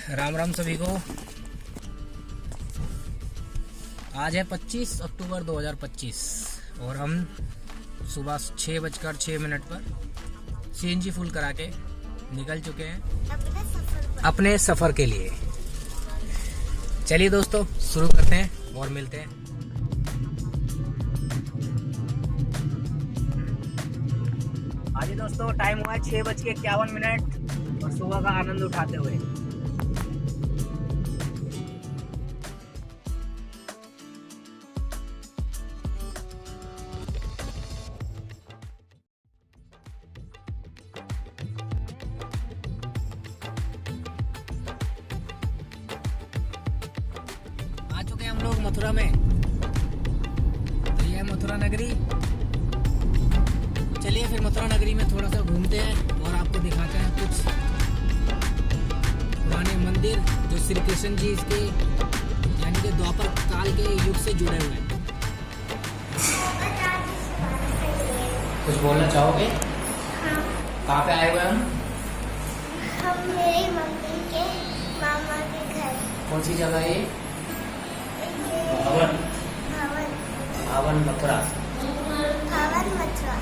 राम राम सभी को। आज है 25 अक्टूबर 2025 और हम सुबह 6:06 पर सीएनजी फुल करा के निकल चुके हैं अपने सफर के लिए। चलिए दोस्तों शुरू करते हैं और मिलते हैं। आज दोस्तों टाइम हुआ है 6:51 और सुबह का आनंद उठाते हुए आ चुके हैं हम लोग मथुरा में। तो ये है मथुरा नगरी। चलिए फिर मथुरा नगरी में थोड़ा सा घूमते हैं और आपको दिखाते हैं कुछ पुराने मंदिर जो श्री कृष्ण जी इसके यानी कि द्वापर काल के युग से जुड़े हुए हैं। कुछ बोलना चाहोगे? हाँ। कहाँ पे आए हुए हम? हम मेरी मम्मी के मामा के घर। कौन सी जगह है ये? भवन भावन मथुरा। भवन मथुरा।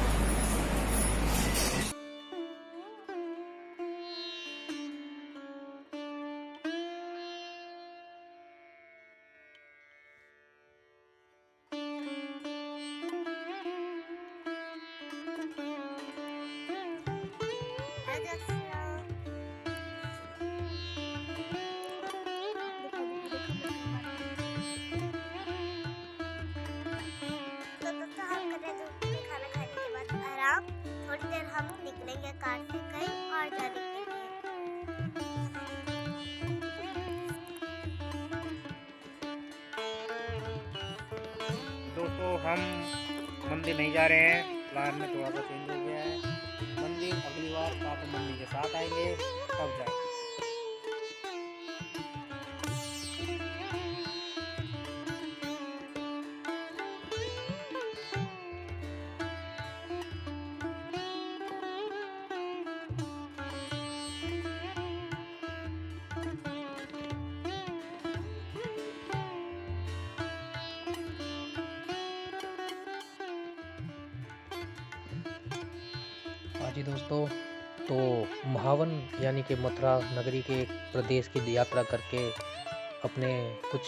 थोड़ी देर हम निकलेंगे कार से कहीं और जाने के लिए। दोस्तों हम मंदिर नहीं जा रहे हैं, प्लान में थोड़ा सा चेंज हो गया है। मंदिर अगली बार पापा मम्मी के साथ आएंगे तब जाएंगे। हाँ जी दोस्तों, तो महावन यानी कि मथुरा नगरी के एक प्रदेश की यात्रा करके अपने कुछ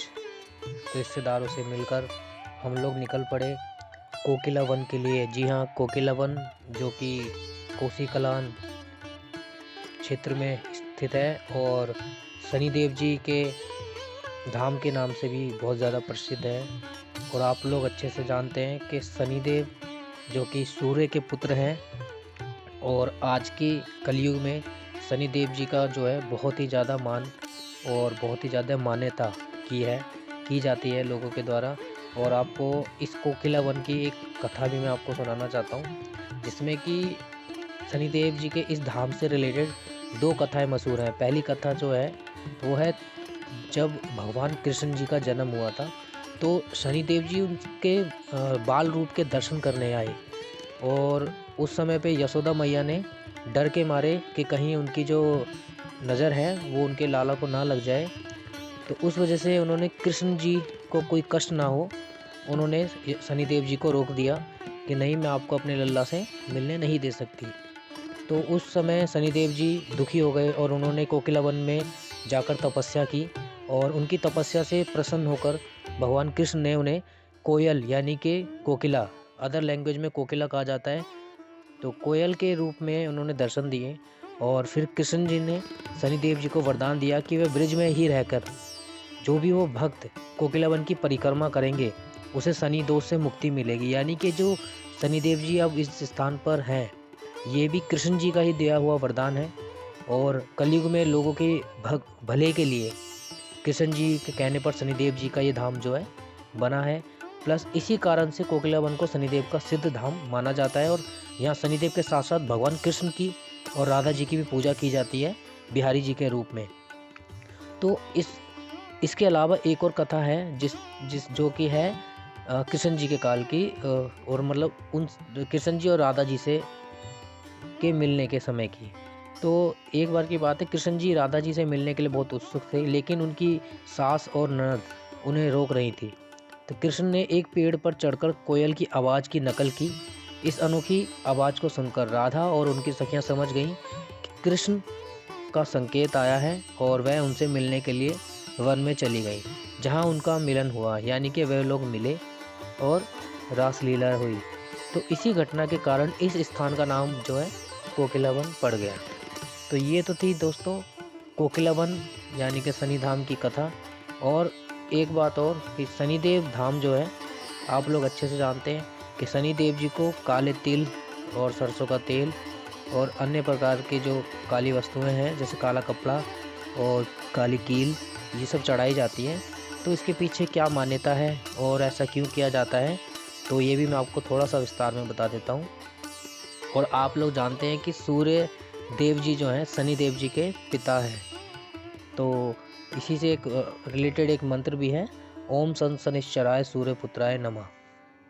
रिश्तेदारों से मिलकर हम लोग निकल पड़े कोकिला वन के लिए। जी हाँ, कोकिला वन जो कि कोसी कलान क्षेत्र में स्थित है और शनिदेव जी के धाम के नाम से भी बहुत ज़्यादा प्रसिद्ध है। और आप लोग अच्छे से जानते हैं कि शनिदेव जो कि सूर्य के पुत्र हैं और आज की कलयुग में शनिदेव जी का जो है बहुत ही ज़्यादा मान और बहुत ही ज़्यादा मान्यता की जाती है लोगों के द्वारा। और आपको इस कोकिला वन की एक कथा भी मैं आपको सुनाना चाहता हूँ, जिसमें कि शनिदेव जी के इस धाम से रिलेटेड दो कथाएं मशहूर हैं। पहली कथा जो है वो है जब भगवान कृष्ण जी का जन्म हुआ था तो शनिदेव जी उनके बाल रूप के दर्शन करने आए और उस समय पे यशोदा मैया ने डर के मारे कि कहीं उनकी जो नज़र है वो उनके लाला को ना लग जाए, तो उस वजह से उन्होंने कृष्ण जी को कोई कष्ट ना हो, उन्होंने शनिदेव जी को रोक दिया कि नहीं, मैं आपको अपने लल्ला से मिलने नहीं दे सकती। तो उस समय शनिदेव जी दुखी हो गए और उन्होंने कोकिला वन में जाकर तपस्या की और उनकी तपस्या से प्रसन्न होकर भगवान कृष्ण ने उन्हें कोयल यानी कि कोकिला, अदर लैंग्वेज में कोकिला कहा जाता है, तो कोयल के रूप में उन्होंने दर्शन दिए। और फिर कृष्ण जी ने शनिदेव जी को वरदान दिया कि वे ब्रिज में ही रहकर जो भी वो भक्त कोकिला वन की परिक्रमा करेंगे उसे शनि दोष से मुक्ति मिलेगी। यानी कि जो शनिदेव जी अब इस स्थान पर हैं ये भी कृष्ण जी का ही दिया हुआ वरदान है और कलयुग में लोगों के भले के लिए कृष्ण जी के कहने पर शनिदेव जी का ये धाम जो है बना है। प्लस इसी कारण से कोकिला वन को शनिदेव का सिद्ध धाम माना जाता है और यहाँ शनिदेव के साथ साथ भगवान कृष्ण की और राधा जी की भी पूजा की जाती है बिहारी जी के रूप में। तो इसके अलावा एक और कथा है जिस जो कि है कृष्ण जी के काल की और मतलब उन कृष्ण जी और राधा जी से के मिलने के समय की। तो एक बार की बात है, कृष्ण जी राधा जी से मिलने के लिए बहुत उत्सुक थे, लेकिन उनकी सास और ननद उन्हें रोक रही थी। तो कृष्ण ने एक पेड़ पर चढ़कर कोयल की आवाज़ की नकल की। इस अनोखी आवाज़ को सुनकर राधा और उनकी सखियां समझ गईं कि कृष्ण का संकेत आया है और वह उनसे मिलने के लिए वन में चली गई, जहां उनका मिलन हुआ, यानी कि वे लोग मिले और रासलीला हुई। तो इसी घटना के कारण इस स्थान का नाम जो है कोकिलावन पड़ गया। तो ये तो थी दोस्तों कोकिलावन यानी कि शनिधाम की कथा। और एक बात और कि शनिदेव धाम जो है आप लोग अच्छे से जानते हैं कि शनिदेव जी को काले तिल और सरसों का तेल और अन्य प्रकार के जो काली वस्तुएं हैं जैसे काला कपड़ा और काली कील, ये सब चढ़ाई जाती हैं। तो इसके पीछे क्या मान्यता है और ऐसा क्यों किया जाता है, तो ये भी मैं आपको थोड़ा सा विस्तार में बता देता हूँ। और आप लोग जानते हैं कि सूर्य देव जी जो हैं शनि देव जी के पिता हैं। तो इसी से एक रिलेटेड एक मंत्र भी है, ओम सन शनिश्चराय सूर्य पुत्राय नमः,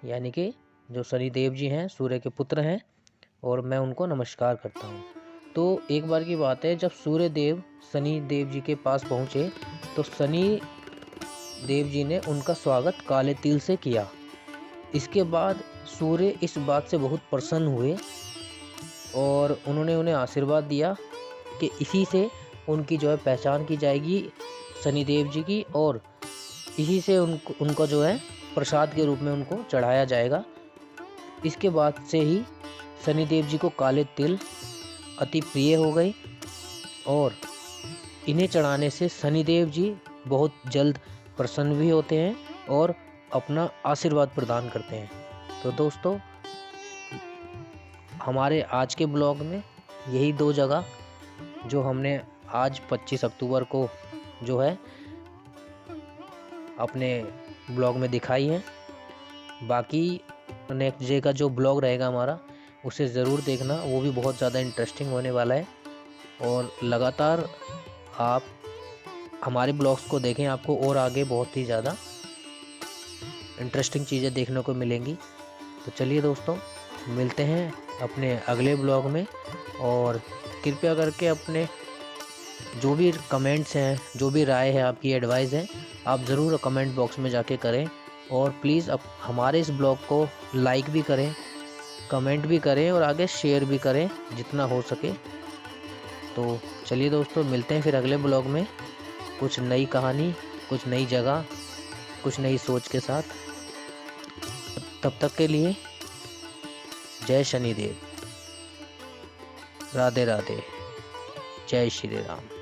यानी कि जो शनि देव जी हैं सूर्य के पुत्र हैं और मैं उनको नमस्कार करता हूँ। तो एक बार की बात है, जब सूर्य देव शनि देव जी के पास पहुँचे तो शनि देव जी ने उनका स्वागत काले तिल से किया। इसके बाद सूर्य इस बात से बहुत प्रसन्न हुए और उन्होंने उन्हें आशीर्वाद दिया कि इसी से उनकी जो है पहचान की जाएगी शनिदेव जी की, और इसी से उनका जो है प्रसाद के रूप में उनको चढ़ाया जाएगा। इसके बाद से ही शनिदेव जी को काले तिल अति प्रिय हो गई और इन्हें चढ़ाने से शनिदेव जी बहुत जल्द प्रसन्न भी होते हैं और अपना आशीर्वाद प्रदान करते हैं। तो दोस्तों हमारे आज के ब्लॉग में यही 2 जगह जो हमने आज 25 अक्टूबर को जो है अपने ब्लॉग में दिखाई है। बाकी नेक्स्ट डे का जो ब्लॉग रहेगा हमारा उसे ज़रूर देखना, वो भी बहुत ज़्यादा इंटरेस्टिंग होने वाला है। और लगातार आप हमारे ब्लॉग्स को देखें, आपको और आगे बहुत ही ज़्यादा इंटरेस्टिंग चीज़ें देखने को मिलेंगी। तो चलिए दोस्तों मिलते हैं अपने अगले ब्लॉग में, और कृपया करके अपने जो भी कमेंट्स हैं, जो भी राय है, आपकी एडवाइस है, आप ज़रूर कमेंट बॉक्स में जाके करें। और प्लीज़ अब हमारे इस ब्लॉग को लाइक भी करें, कमेंट भी करें और आगे शेयर भी करें जितना हो सके। तो चलिए दोस्तों मिलते हैं फिर अगले ब्लॉग में कुछ नई कहानी, कुछ नई जगह, कुछ नई सोच के साथ। तब तक के लिए जय शनिदेव, राधे राधे, जय श्री राम।